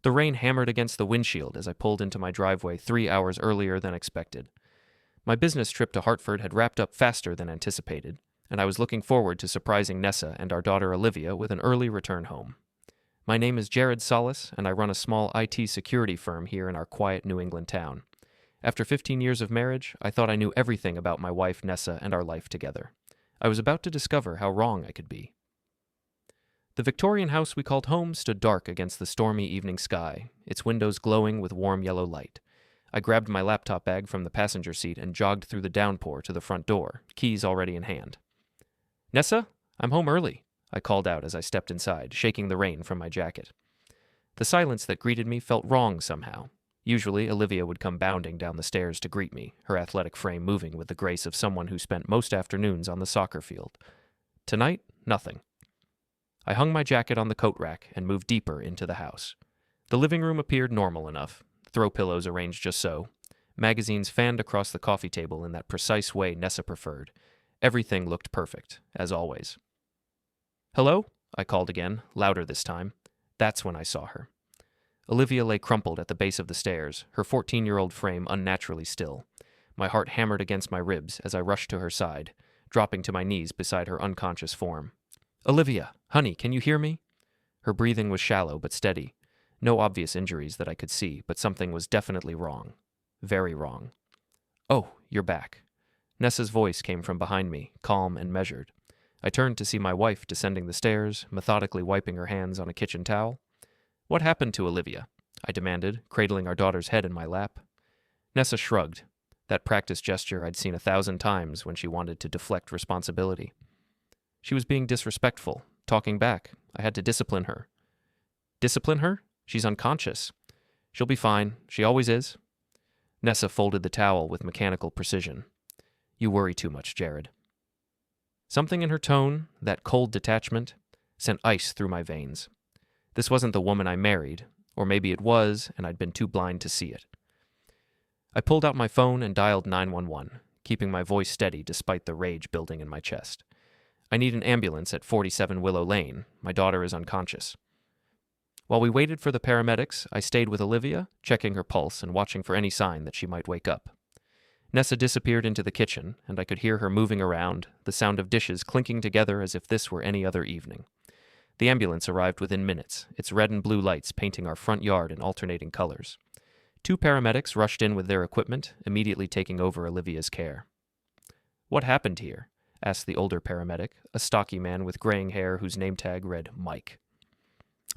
The rain hammered against the windshield as I pulled into my driveway 3 hours earlier than expected. My business trip to Hartford had wrapped up faster than anticipated, and I was looking forward to surprising Nessa and our daughter Olivia with an early return home. My name is Jared Sollace, and I run a small IT security firm here in our quiet New England town. After 15 years of marriage, I thought I knew everything about my wife Nessa and our life together. I was about to discover how wrong I could be. The Victorian house we called home stood dark against the stormy evening sky, its windows glowing with warm yellow light. I grabbed my laptop bag from the passenger seat and jogged through the downpour to the front door, keys already in hand. "Nessa, I'm home early," I called out as I stepped inside, shaking the rain from my jacket. The silence that greeted me felt wrong somehow. Usually, Olivia would come bounding down the stairs to greet me, her athletic frame moving with the grace of someone who spent most afternoons on the soccer field. Tonight, nothing. I hung my jacket on the coat rack and moved deeper into the house. The living room appeared normal enough, throw pillows arranged just so, magazines fanned across the coffee table in that precise way Nessa preferred. Everything looked perfect, as always. "Hello?" I called again, louder this time. That's when I saw her. Olivia lay crumpled at the base of the stairs, her 14-year-old frame unnaturally still. My heart hammered against my ribs as I rushed to her side, dropping to my knees beside her unconscious form. "Olivia, honey, can you hear me?" Her breathing was shallow but steady. No obvious injuries that I could see, but something was definitely wrong. Very wrong. "Oh, you're back." Nessa's voice came from behind me, calm and measured. I turned to see my wife descending the stairs, methodically wiping her hands on a kitchen towel. "What happened to Olivia?" I demanded, cradling our daughter's head in my lap. Nessa shrugged, that practice gesture I'd seen 1,000 times when she wanted to deflect responsibility. "She was being disrespectful, talking back. I had to discipline her." "Discipline her? She's unconscious." "She'll be fine. She always is." Nessa folded the towel with mechanical precision. "You worry too much, Jared." Something in her tone, that cold detachment, sent ice through my veins. This wasn't the woman I married, or maybe it was, and I'd been too blind to see it. I pulled out my phone and dialed 911, keeping my voice steady despite the rage building in my chest. "I need an ambulance at 47 Willow Lane. My daughter is unconscious." While we waited for the paramedics, I stayed with Olivia, checking her pulse and watching for any sign that she might wake up. Nessa disappeared into the kitchen, and I could hear her moving around, the sound of dishes clinking together as if this were any other evening. The ambulance arrived within minutes, its red and blue lights painting our front yard in alternating colors. 2 paramedics rushed in with their equipment, immediately taking over Olivia's care. "What happened here?" asked the older paramedic, a stocky man with graying hair whose name tag read Mike.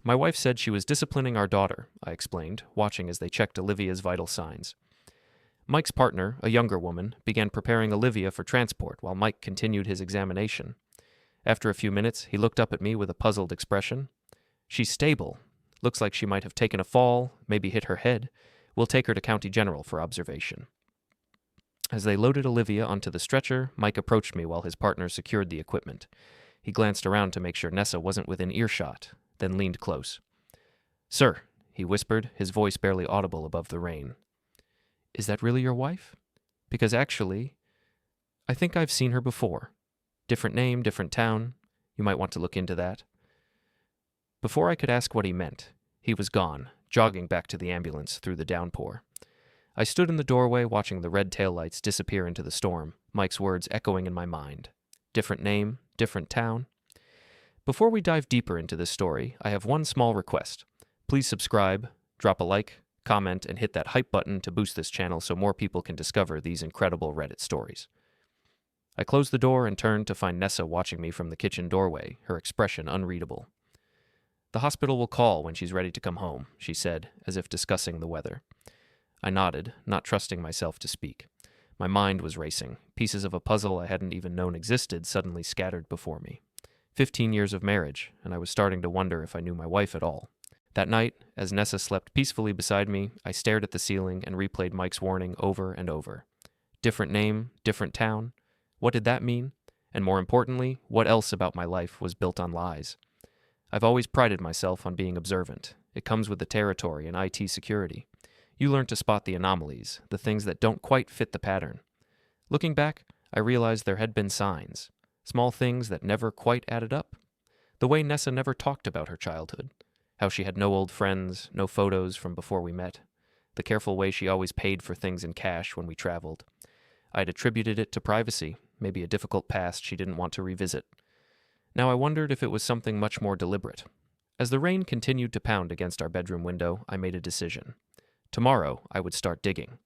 "My wife said she was disciplining our daughter," I explained, watching as they checked Olivia's vital signs. Mike's partner, a younger woman, began preparing Olivia for transport while Mike continued his examination. After a few minutes, he looked up at me with a puzzled expression. "She's stable. Looks like she might have taken a fall, maybe hit her head. We'll take her to County General for observation." As they loaded Olivia onto the stretcher, Mike approached me while his partner secured the equipment. He glanced around to make sure Nessa wasn't within earshot, then leaned close. "Sir," he whispered, his voice barely audible above the rain. "Is that really your wife? Because actually, I think I've seen her before. Different name, different town. You might want to look into that." Before I could ask what he meant, he was gone, jogging back to the ambulance through the downpour. I stood in the doorway watching the red taillights disappear into the storm, Mike's words echoing in my mind. Different name, different town. Before we dive deeper into this story, I have one small request. Please subscribe, drop a like, comment, and hit that hype button to boost this channel so more people can discover these incredible Reddit stories. I closed the door and turned to find Nessa watching me from the kitchen doorway, her expression unreadable. "The hospital will call when she's ready to come home," she said, as if discussing the weather. I nodded, not trusting myself to speak. My mind was racing. Pieces of a puzzle I hadn't even known existed suddenly scattered before me. 15 years of marriage, and I was starting to wonder if I knew my wife at all. That night, as Nessa slept peacefully beside me, I stared at the ceiling and replayed Mike's warning over and over. Different name, different town. What did that mean? And more importantly, what else about my life was built on lies? I've always prided myself on being observant. It comes with the territory in IT security. You learn to spot the anomalies, the things that don't quite fit the pattern. Looking back, I realized there had been signs, small things that never quite added up. The way Nessa never talked about her childhood. how she had no old friends, no photos from before we met, the careful way she always paid for things in cash when we traveled. I had attributed it to privacy, maybe a difficult past she didn't want to revisit. Now I wondered if it was something much more deliberate. As the rain continued to pound against our bedroom window, I made a decision. Tomorrow, I would start digging.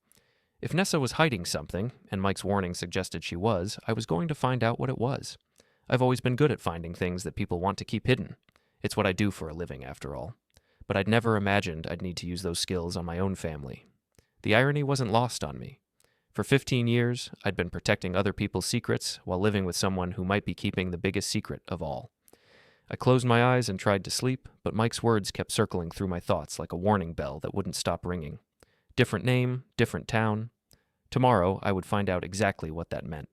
If Nessa was hiding something, and Mike's warning suggested she was, I was going to find out what it was. I've always been good at finding things that people want to keep hidden. It's what I do for a living, after all. But I'd never imagined I'd need to use those skills on my own family. The irony wasn't lost on me. For 15 years, I'd been protecting other people's secrets while living with someone who might be keeping the biggest secret of all. I closed my eyes and tried to sleep, but Mike's words kept circling through my thoughts like a warning bell that wouldn't stop ringing. Different name, different town. Tomorrow, I would find out exactly what that meant.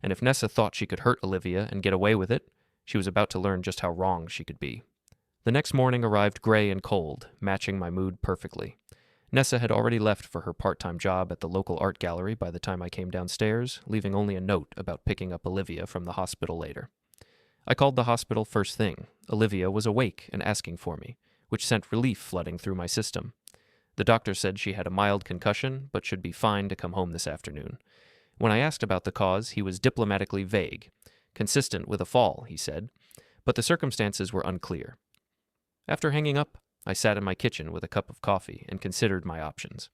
And if Nessa thought she could hurt Olivia and get away with it, she was about to learn just how wrong she could be. The next morning arrived gray and cold, matching my mood perfectly. Nessa had already left for her part-time job at the local art gallery by the time I came downstairs, leaving only a note about picking up Olivia from the hospital later. I called the hospital first thing. Olivia was awake and asking for me, which sent relief flooding through my system. The doctor said she had a mild concussion, but should be fine to come home this afternoon. When I asked about the cause, he was diplomatically vague. Consistent with a fall, he said, but the circumstances were unclear. After hanging up, I sat in my kitchen with a cup of coffee and considered my options.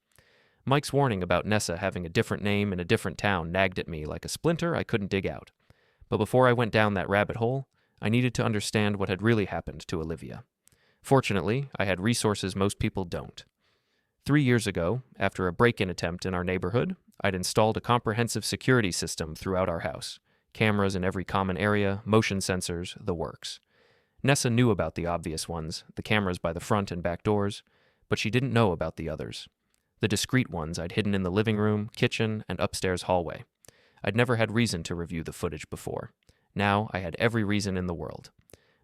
Mike's warning about Nessa having a different name in a different town nagged at me like a splinter I couldn't dig out. But before I went down that rabbit hole, I needed to understand what had really happened to Olivia. Fortunately, I had resources most people don't. 3 years ago, after a break-in attempt in our neighborhood, I'd installed a comprehensive security system throughout our house. Cameras in every common area, motion sensors, the works. Nessa knew about the obvious ones, the cameras by the front and back doors, but she didn't know about the others. The discreet ones I'd hidden in the living room, kitchen, and upstairs hallway. I'd never had reason to review the footage before. Now I had every reason in the world.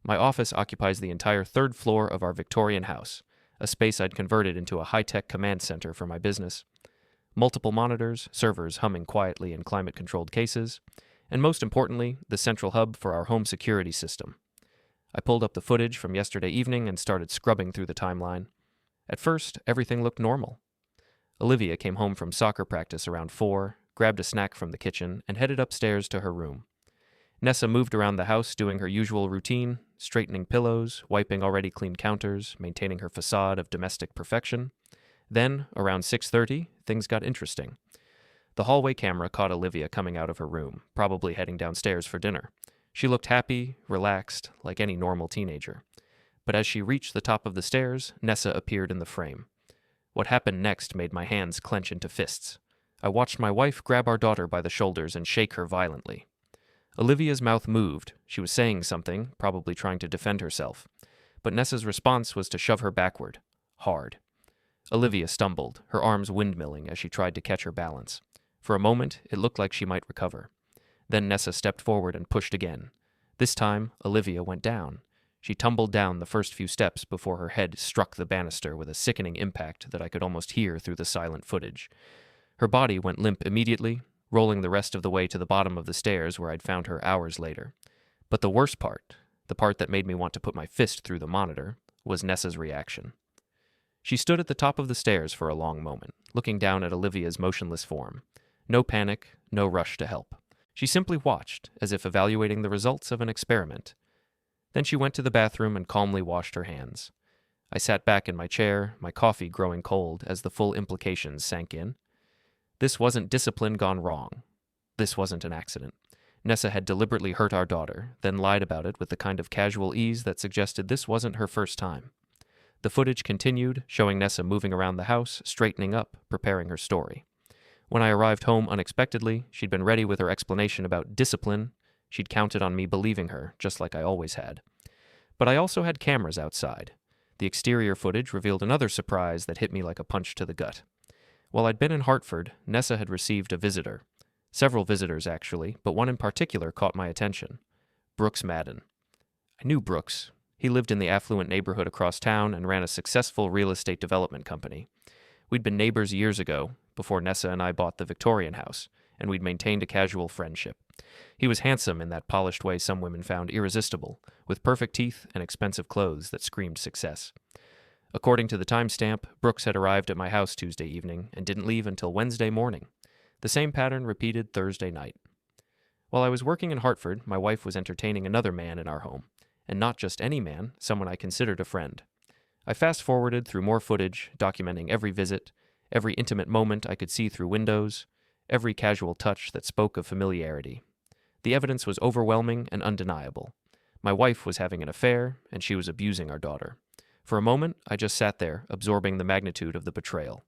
My office occupies the entire third floor of our Victorian house, a space I'd converted into a high-tech command center for my business. Multiple monitors, servers humming quietly in climate-controlled cases, and most importantly, the central hub for our home security system. I pulled up the footage from yesterday evening and started scrubbing through the timeline. At first, everything looked normal. Olivia came home from soccer practice around 4, grabbed a snack from the kitchen, and headed upstairs to her room. Nessa moved around the house doing her usual routine, straightening pillows, wiping already clean counters, maintaining her facade of domestic perfection. Then, around 6:30, things got interesting. The hallway camera caught Olivia coming out of her room, probably heading downstairs for dinner. She looked happy, relaxed, like any normal teenager. But as she reached the top of the stairs, Nessa appeared in the frame. What happened next made my hands clench into fists. I watched my wife grab our daughter by the shoulders and shake her violently. Olivia's mouth moved. She was saying something, probably trying to defend herself. But Nessa's response was to shove her backward. Hard. Olivia stumbled, her arms windmilling as she tried to catch her balance. For a moment, it looked like she might recover. Then Nessa stepped forward and pushed again. This time, Olivia went down. She tumbled down the first few steps before her head struck the banister with a sickening impact that I could almost hear through the silent footage. Her body went limp immediately, rolling the rest of the way to the bottom of the stairs where I'd found her hours later. But the worst part, the part that made me want to put my fist through the monitor, was Nessa's reaction. She stood at the top of the stairs for a long moment, looking down at Olivia's motionless form. No panic, no rush to help. She simply watched, as if evaluating the results of an experiment. Then she went to the bathroom and calmly washed her hands. I sat back in my chair, my coffee growing cold as the full implications sank in. This wasn't discipline gone wrong. This wasn't an accident. Nessa had deliberately hurt our daughter, then lied about it with the kind of casual ease that suggested this wasn't her first time. The footage continued, showing Nessa moving around the house, straightening up, preparing her story. When I arrived home unexpectedly, she'd been ready with her explanation about discipline. She'd counted on me believing her, just like I always had. But I also had cameras outside. The exterior footage revealed another surprise that hit me like a punch to the gut. While I'd been in Hartford, Nessa had received a visitor. Several visitors, actually, but one in particular caught my attention. Brooks Madden. I knew Brooks. He lived in the affluent neighborhood across town and ran a successful real estate development company. We'd been neighbors years ago, before Nessa and I bought the Victorian house, and we'd maintained a casual friendship. He was handsome in that polished way some women found irresistible, with perfect teeth and expensive clothes that screamed success. According to the timestamp, Brooks had arrived at my house Tuesday evening and didn't leave until Wednesday morning. The same pattern repeated Thursday night. While I was working in Hartford, my wife was entertaining another man in our home. And not just any man, someone I considered a friend. I fast-forwarded through more footage, documenting every visit, every intimate moment I could see through windows, every casual touch that spoke of familiarity. The evidence was overwhelming and undeniable. My wife was having an affair, and she was abusing our daughter. For a moment, I just sat there, absorbing the magnitude of the betrayal.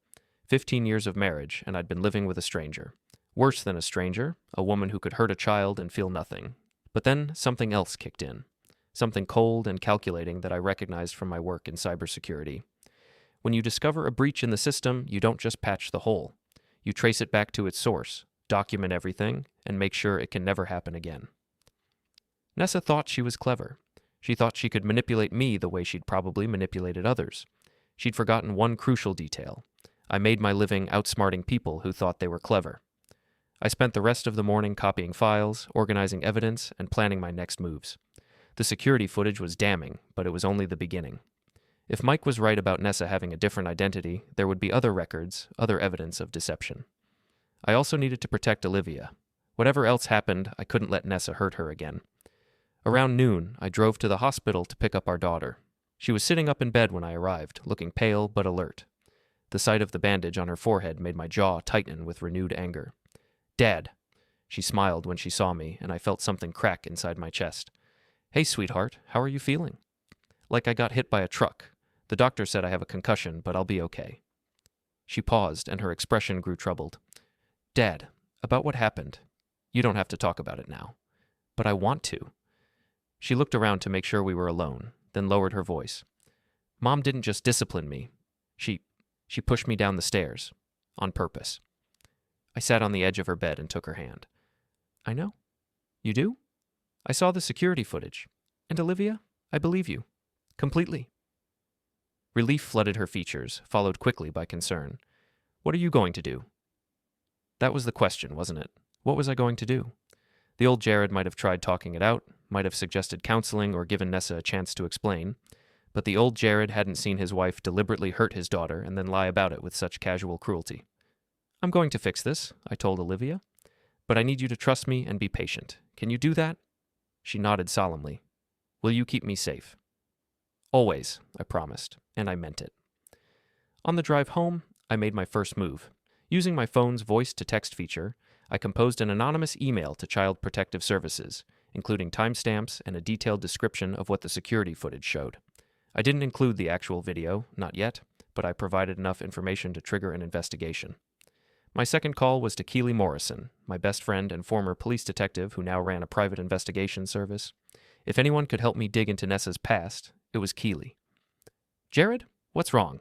15 years of marriage, and I'd been living with a stranger. Worse than a stranger, a woman who could hurt a child and feel nothing. But then something else kicked in. Something cold and calculating that I recognized from my work in cybersecurity. When you discover a breach in the system, you don't just patch the hole. You trace it back to its source, document everything, and make sure it can never happen again. Nessa thought she was clever. She thought she could manipulate me the way she'd probably manipulated others. She'd forgotten one crucial detail. I made my living outsmarting people who thought they were clever. I spent the rest of the morning copying files, organizing evidence, and planning my next moves. The security footage was damning, but it was only the beginning. If Mike was right about Nessa having a different identity, there would be other records, other evidence of deception. I also needed to protect Olivia. Whatever else happened, I couldn't let Nessa hurt her again. Around noon, I drove to the hospital to pick up our daughter. She was sitting up in bed when I arrived, looking pale but alert. The sight of the bandage on her forehead made my jaw tighten with renewed anger. "Dad!" She smiled when she saw me, and I felt something crack inside my chest. "Hey, sweetheart, how are you feeling?" "Like I got hit by a truck. The doctor said I have a concussion, but I'll be okay." She paused, and her expression grew troubled. "Dad, about what happened. You don't have to talk about it now. But I want to." She looked around to make sure we were alone, then lowered her voice. "Mom didn't just discipline me. She pushed me down the stairs. On purpose." I sat on the edge of her bed and took her hand. "I know. You do? I saw the security footage. And Olivia, I believe you. Completely." Relief flooded her features, followed quickly by concern. "What are you going to do?" That was the question, wasn't it? What was I going to do? The old Jared might have tried talking it out, might have suggested counseling or given Nessa a chance to explain, but the old Jared hadn't seen his wife deliberately hurt his daughter and then lie about it with such casual cruelty. "I'm going to fix this," I told Olivia, "but I need you to trust me and be patient. Can you do that?" She nodded solemnly. "Will you keep me safe?" "Always," I promised, and I meant it. On the drive home, I made my first move. Using my phone's voice-to-text feature, I composed an anonymous email to Child Protective Services, including timestamps and a detailed description of what the security footage showed. I didn't include the actual video, not yet, but I provided enough information to trigger an investigation. My second call was to Keely Morrison, my best friend and former police detective who now ran a private investigation service. If anyone could help me dig into Nessa's past, it was Keely. "Jared, what's wrong?"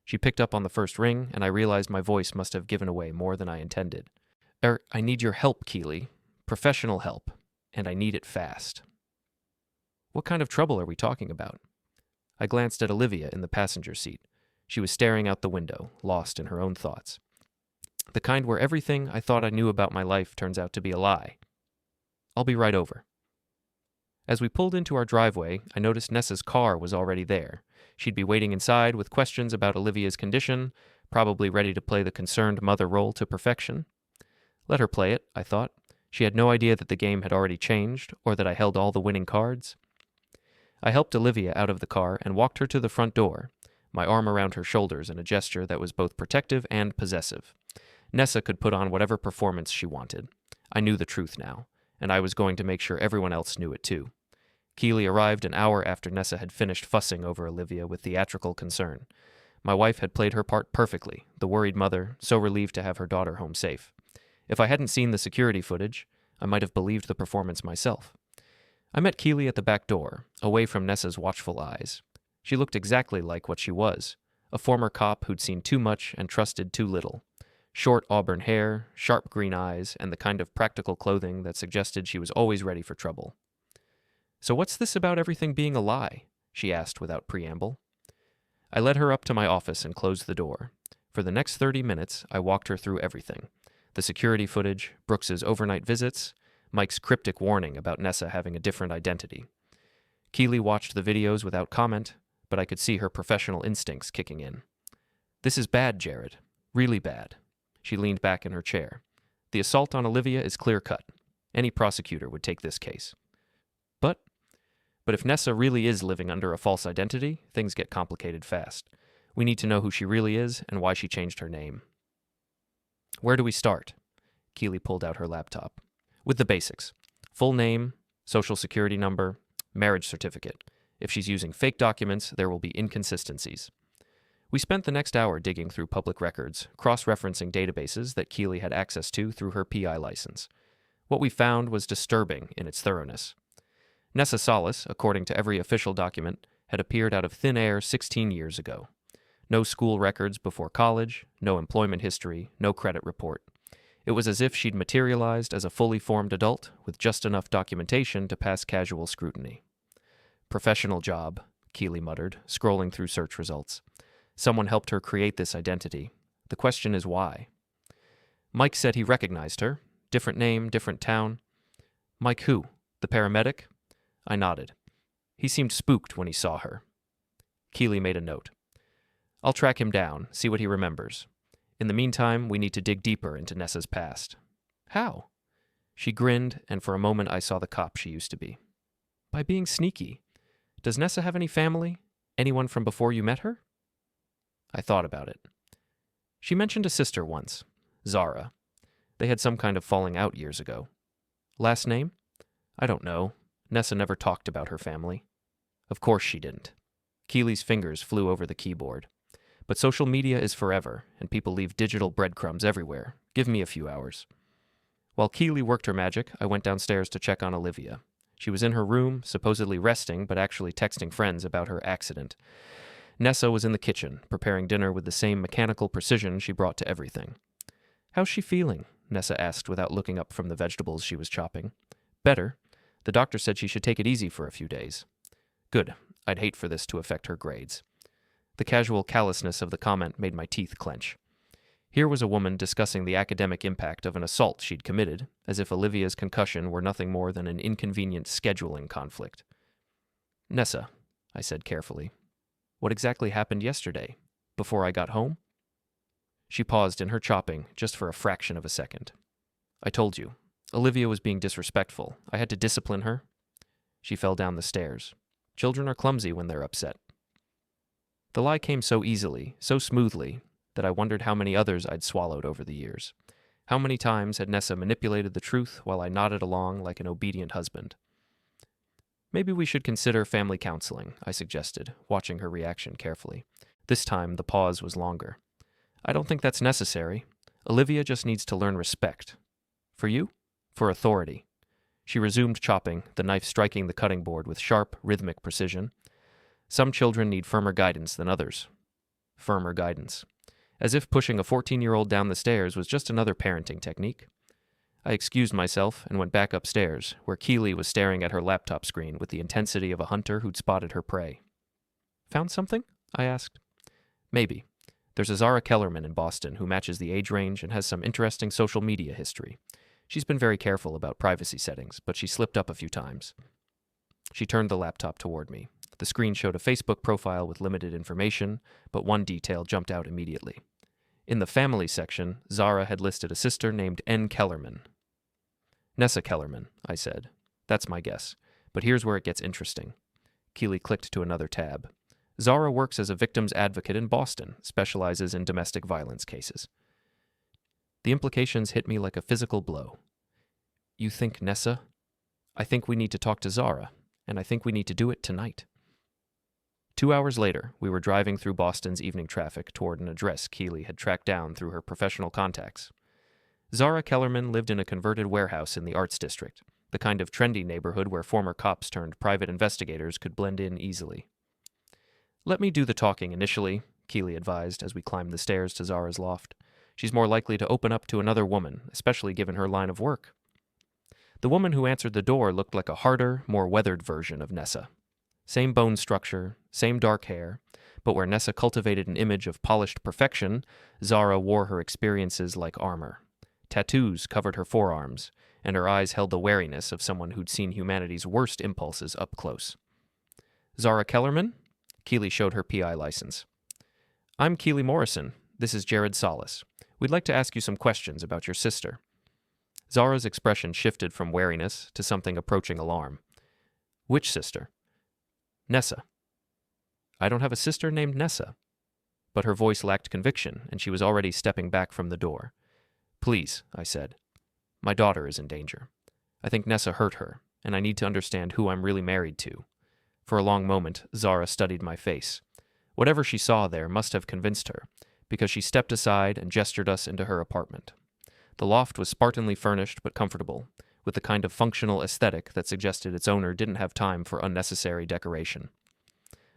She picked up on the first ring, and I realized my voice must have given away more than I intended. I need your help, Keely. Professional help. And I need it fast." "What kind of trouble are we talking about?" I glanced at Olivia in the passenger seat. She was staring out the window, lost in her own thoughts. The kind where everything I thought I knew about my life turns out to be a lie. "I'll be right over." As we pulled into our driveway, I noticed Nessa's car was already there. She'd be waiting inside with questions about Olivia's condition, probably ready to play the concerned mother role to perfection. Let her play it, I thought. She had no idea that the game had already changed, or that I held all the winning cards. I helped Olivia out of the car and walked her to the front door, my arm around her shoulders in a gesture that was both protective and possessive. Nessa could put on whatever performance she wanted. I knew the truth now, and I was going to make sure everyone else knew it too. Keely arrived an hour after Nessa had finished fussing over Olivia with theatrical concern. My wife had played her part perfectly, the worried mother, so relieved to have her daughter home safe. If I hadn't seen the security footage, I might have believed the performance myself. I met Keely at the back door, away from Nessa's watchful eyes. She looked exactly like what she was, a former cop who'd seen too much and trusted too little. Short auburn hair, sharp green eyes, and the kind of practical clothing that suggested she was always ready for trouble. "So what's this about everything being a lie?" she asked without preamble. I led her up to my office and closed the door. For the next 30 minutes, I walked her through everything. The security footage, Brooks's overnight visits, Mike's cryptic warning about Nessa having a different identity. Keely watched the videos without comment, but I could see her professional instincts kicking in. "This is bad, Jared. Really bad." She leaned back in her chair. "The assault on Olivia is clear-cut. Any prosecutor would take this case. But if Nessa really is living under a false identity, things get complicated fast. We need to know who she really is and why she changed her name." "Where do we start?" Keely pulled out her laptop. "With the basics. Full name, social security number, marriage certificate. If she's using fake documents, there will be inconsistencies." We spent the next hour digging through public records, cross-referencing databases that Keely had access to through her PI license. What we found was disturbing in its thoroughness. Nessa Sollace, according to every official document, had appeared out of thin air 16 years ago. No school records before college, no employment history, no credit report. It was as if she'd materialized as a fully formed adult with just enough documentation to pass casual scrutiny. "Professional job," Keely muttered, scrolling through search results. "Someone helped her create this identity. The question is why?" Mike said he recognized her. Different name, different town. "Mike who? The paramedic?" I nodded. "He seemed spooked when he saw her." Keely made a note. "I'll track him down, see what he remembers. In the meantime, we need to dig deeper into Nessa's past." "How?" She grinned, and for a moment I saw the cop she used to be. "By being sneaky. Does Nessa have any family? Anyone from before you met her?" I thought about it. She mentioned a sister once, Zara. They had some kind of falling out years ago. Last name? I don't know. Nessa never talked about her family. Of course she didn't. Keely's fingers flew over the keyboard. But social media is forever, and people leave digital breadcrumbs everywhere. Give me a few hours. While Keely worked her magic, I went downstairs to check on Olivia. She was in her room, supposedly resting, but actually texting friends about her accident. Nessa was in the kitchen, preparing dinner with the same mechanical precision she brought to everything. "How's she feeling?" Nessa asked without looking up from the vegetables she was chopping. "Better. The doctor said she should take it easy for a few days." "Good. I'd hate for this to affect her grades." The casual callousness of the comment made my teeth clench. Here was a woman discussing the academic impact of an assault she'd committed, as if Olivia's concussion were nothing more than an inconvenient scheduling conflict. "Nessa," I said carefully, "what exactly happened yesterday, before I got home?" She paused in her chopping just for a fraction of a second. "I told you. Olivia was being disrespectful. I had to discipline her." She fell down the stairs. Children are clumsy when they're upset. The lie came so easily, so smoothly, that I wondered how many others I'd swallowed over the years. How many times had Nessa manipulated the truth while I nodded along like an obedient husband? "Maybe we should consider family counseling," I suggested, watching her reaction carefully. This time, the pause was longer. "I don't think that's necessary. Olivia just needs to learn respect." "For you?" "For authority." She resumed chopping, the knife striking the cutting board with sharp, rhythmic precision. "Some children need firmer guidance than others." Firmer guidance. As if pushing a 14-year-old down the stairs was just another parenting technique. I excused myself and went back upstairs, where Keely was staring at her laptop screen with the intensity of a hunter who'd spotted her prey. "Found something?" I asked. "Maybe. There's a Zara Kellerman in Boston who matches the age range and has some interesting social media history. She's been very careful about privacy settings, but she slipped up a few times." She turned the laptop toward me. The screen showed a Facebook profile with limited information, but one detail jumped out immediately. In the family section, Zara had listed a sister named N. Kellerman. "Nessa Kellerman," I said. "That's my guess. But here's where it gets interesting." Keely clicked to another tab. "Zara works as a victim's advocate in Boston, specializes in domestic violence cases." The implications hit me like a physical blow. "You think Nessa?" "I think we need to talk to Zara, and I think we need to do it tonight." 2 hours later, we were driving through Boston's evening traffic toward an address Keely had tracked down through her professional contacts. Zara Kellerman lived in a converted warehouse in the Arts District, the kind of trendy neighborhood where former cops turned private investigators could blend in easily. "Let me do the talking initially," Keely advised as we climbed the stairs to Zara's loft. "She's more likely to open up to another woman, especially given her line of work." The woman who answered the door looked like a harder, more weathered version of Nessa. Same bone structure, same dark hair, but where Nessa cultivated an image of polished perfection, Zara wore her experiences like armor. Tattoos covered her forearms, and her eyes held the wariness of someone who'd seen humanity's worst impulses up close. Zara Kellerman? Keely showed her PI license. I'm Keely Morrison. This is Jared Sollace. We'd like to ask you some questions about your sister. Zara's expression shifted from wariness to something approaching alarm. Which sister? Nessa. I don't have a sister named Nessa. But her voice lacked conviction, and she was already stepping back from the door. Please, I said. My daughter is in danger. I think Nessa hurt her, and I need to understand who I'm really married to. For a long moment, Zara studied my face. Whatever she saw there must have convinced her, because she stepped aside and gestured us into her apartment. The loft was spartanly furnished but comfortable, with the kind of functional aesthetic that suggested its owner didn't have time for unnecessary decoration.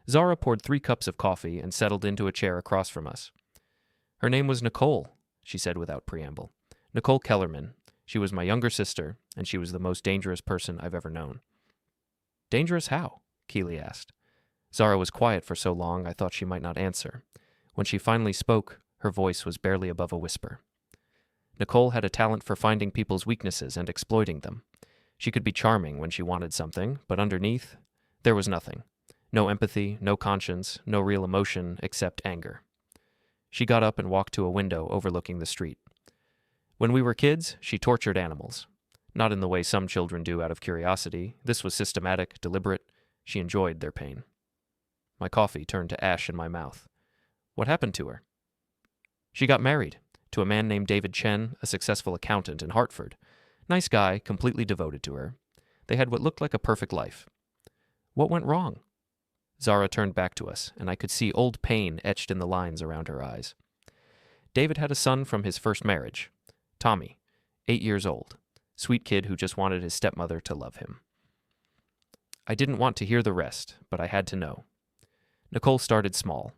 Zara poured 3 cups of coffee and settled into a chair across from us. Her name was Nicole, she said without preamble. Nicole Kellerman. She was my younger sister, and she was the most dangerous person I've ever known. Dangerous how? Keely asked. Zara was quiet for so long I thought she might not answer. When she finally spoke, her voice was barely above a whisper. Nicole had a talent for finding people's weaknesses and exploiting them. She could be charming when she wanted something, but underneath, there was nothing. No empathy, no conscience, no real emotion except anger. She got up and walked to a window overlooking the street. When we were kids, she tortured animals. Not in the way some children do out of curiosity. This was systematic, deliberate. She enjoyed their pain. My coffee turned to ash in my mouth. What happened to her? She got married to a man named David Chen, a successful accountant in Hartford. Nice guy, completely devoted to her. They had what looked like a perfect life. What went wrong? Zara turned back to us, and I could see old pain etched in the lines around her eyes. David had a son from his first marriage, Tommy, 8 years old, sweet kid who just wanted his stepmother to love him. I didn't want to hear the rest, but I had to know. Nicole started small.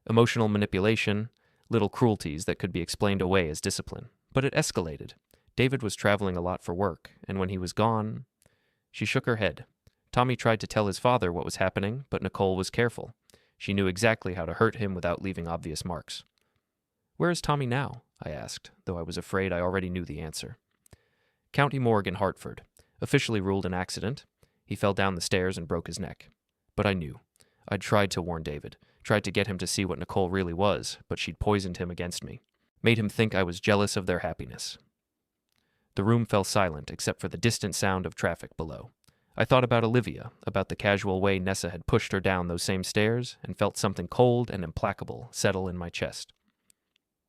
Emotional manipulation, little cruelties that could be explained away as discipline. But it escalated. David was traveling a lot for work, and when he was gone... She shook her head. Tommy tried to tell his father what was happening, but Nicole was careful. She knew exactly how to hurt him without leaving obvious marks. Where is Tommy now? I asked, though I was afraid I already knew the answer. County morgue in Hartford. Officially ruled an accident. He fell down the stairs and broke his neck. But I knew. I'd tried to warn David, tried to get him to see what Nicole really was, but she'd poisoned him against me, made him think I was jealous of their happiness. The room fell silent except for the distant sound of traffic below. I thought about Olivia, about the casual way Nessa had pushed her down those same stairs, and felt something cold and implacable settle in my chest.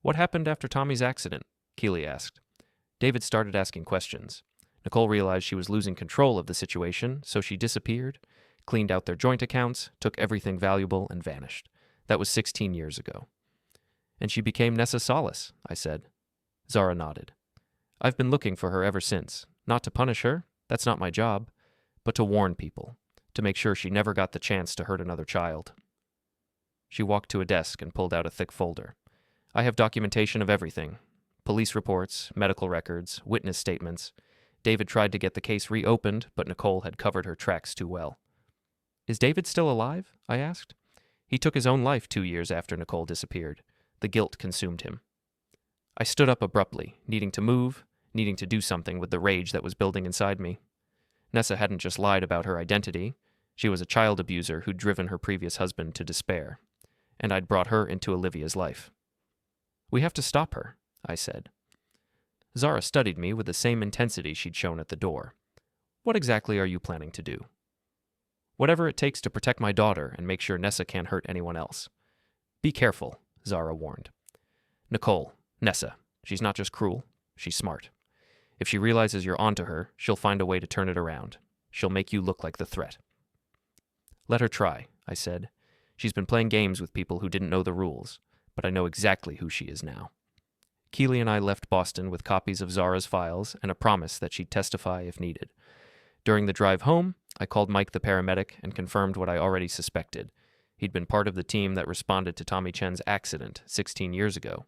What happened after Tommy's accident? Keely asked. David started asking questions. Nicole realized she was losing control of the situation, so she disappeared, cleaned out their joint accounts, took everything valuable, and vanished. That was 16 years ago. And she became Nessa Sollace, I said. Zara nodded. I've been looking for her ever since. Not to punish her, that's not my job, but to warn people, to make sure she never got the chance to hurt another child. She walked to a desk and pulled out a thick folder. I have documentation of everything. Police reports, medical records, witness statements. David tried to get the case reopened, but Nicole had covered her tracks too well. Is David still alive? I asked. He took his own life 2 years after Nicole disappeared. The guilt consumed him. I stood up abruptly, needing to move, needing to do something with the rage that was building inside me. Nessa hadn't just lied about her identity. She was a child abuser who'd driven her previous husband to despair. And I'd brought her into Olivia's life. We have to stop her, I said. Zara studied me with the same intensity she'd shown at the door. What exactly are you planning to do? Whatever it takes to protect my daughter and make sure Nessa can't hurt anyone else. Be careful, Zara warned. Nicole, Nessa, she's not just cruel, she's smart. If she realizes you're onto her, she'll find a way to turn it around. She'll make you look like the threat. Let her try, I said. She's been playing games with people who didn't know the rules, but I know exactly who she is now. Keely and I left Boston with copies of Zara's files and a promise that she'd testify if needed. During the drive home, I called Mike the paramedic and confirmed what I already suspected. He'd been part of the team that responded to Tommy Chen's accident 16 years ago.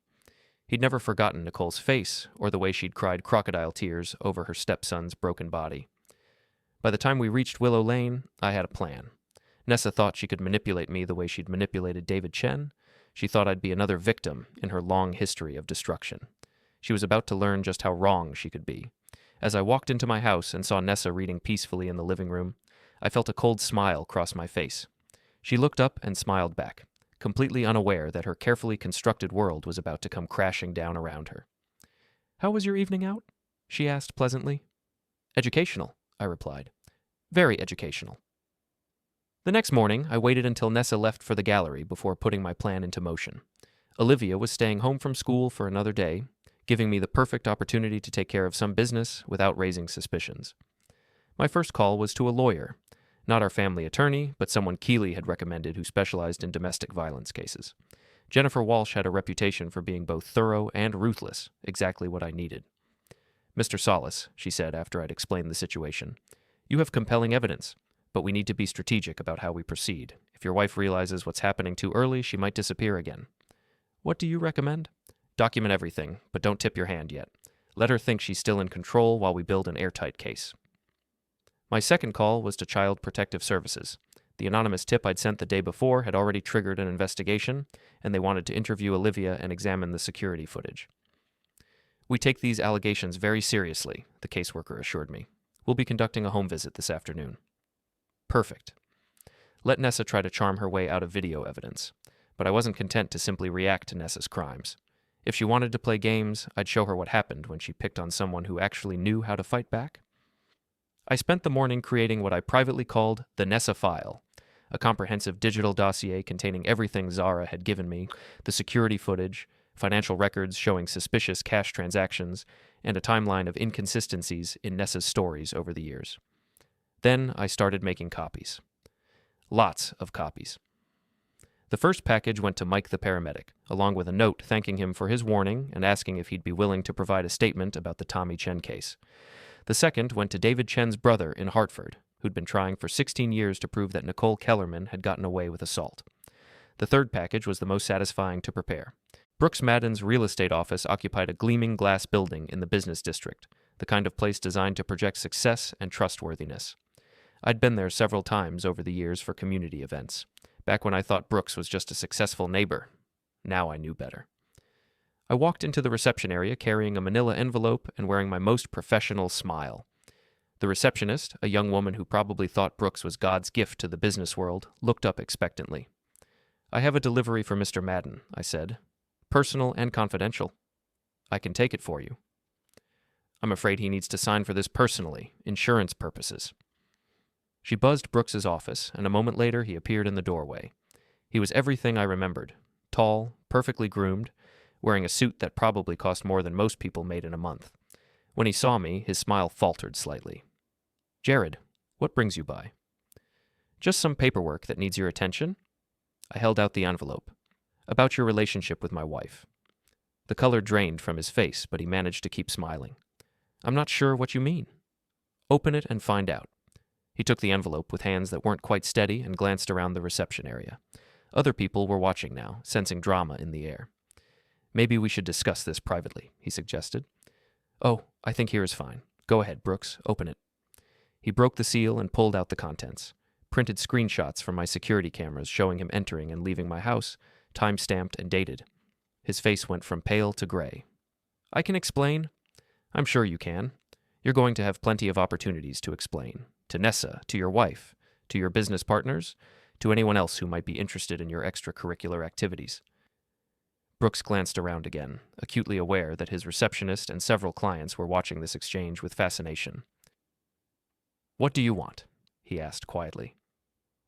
He'd never forgotten Nicole's face or the way she'd cried crocodile tears over her stepson's broken body. By the time we reached Willow Lane, I had a plan. Nessa thought she could manipulate me the way she'd manipulated David Chen. She thought I'd be another victim in her long history of destruction. She was about to learn just how wrong she could be. As I walked into my house and saw Nessa reading peacefully in the living room, I felt a cold smile cross my face. She looked up and smiled back, completely unaware that her carefully constructed world was about to come crashing down around her. "How was your evening out?" she asked pleasantly. "Educational," I replied. "Very educational." The next morning, I waited until Nessa left for the gallery before putting my plan into motion. Olivia was staying home from school for another day, giving me the perfect opportunity to take care of some business without raising suspicions. My first call was to a lawyer, not our family attorney, but someone Keeley had recommended who specialized in domestic violence cases. Jennifer Walsh had a reputation for being both thorough and ruthless, exactly what I needed. "Mr. Sollace," she said after I'd explained the situation, "you have compelling evidence, but we need to be strategic about how we proceed. If your wife realizes what's happening too early, she might disappear again." "What do you recommend?" "Document everything, but don't tip your hand yet. Let her think she's still in control while we build an airtight case." My second call was to Child Protective Services. The anonymous tip I'd sent the day before had already triggered an investigation, and they wanted to interview Olivia and examine the security footage. "We take these allegations very seriously," the caseworker assured me. "We'll be conducting a home visit this afternoon." Perfect. Let Nessa try to charm her way out of video evidence, but I wasn't content to simply react to Nessa's crimes. If she wanted to play games, I'd show her what happened when she picked on someone who actually knew how to fight back. I spent the morning creating what I privately called the Nessa file, a comprehensive digital dossier containing everything Zara had given me, the security footage, financial records showing suspicious cash transactions, and a timeline of inconsistencies in Nessa's stories over the years. Then I started making copies. Lots of copies. The first package went to Mike the paramedic, along with a note thanking him for his warning and asking if he'd be willing to provide a statement about the Tommy Chen case. The second went to David Chen's brother in Hartford, who'd been trying for 16 years to prove that Nicole Kellerman had gotten away with assault. The third package was the most satisfying to prepare. Brooks Madden's real estate office occupied a gleaming glass building in the business district, the kind of place designed to project success and trustworthiness. I'd been there several times over the years for community events, back when I thought Brooks was just a successful neighbor. Now I knew better. I walked into the reception area carrying a manila envelope and wearing my most professional smile. The receptionist, a young woman who probably thought Brooks was God's gift to the business world, looked up expectantly. "I have a delivery for Mr. Madden," I said. "Personal and confidential." "I can take it for you." "I'm afraid he needs to sign for this personally, insurance purposes." She buzzed Brooks's office, and a moment later he appeared in the doorway. He was everything I remembered. Tall, perfectly groomed, wearing a suit that probably cost more than most people made in a month. When he saw me, his smile faltered slightly. "Jared, what brings you by?" "Just some paperwork that needs your attention." I held out the envelope. "About your relationship with my wife." The color drained from his face, but he managed to keep smiling. "I'm not sure what you mean." "Open it and find out." He took the envelope with hands that weren't quite steady and glanced around the reception area. Other people were watching now, sensing drama in the air. "Maybe we should discuss this privately," he suggested. "Oh, I think here is fine. Go ahead, Brooks, open it." He broke the seal and pulled out the contents, printed screenshots from my security cameras showing him entering and leaving my house, time-stamped and dated. His face went from pale to gray. "I can explain." "I'm sure you can. You're going to have plenty of opportunities to explain. To Nessa, to your wife, to your business partners, to anyone else who might be interested in your extracurricular activities." Brooks glanced around again, acutely aware that his receptionist and several clients were watching this exchange with fascination. "What do you want?" he asked quietly.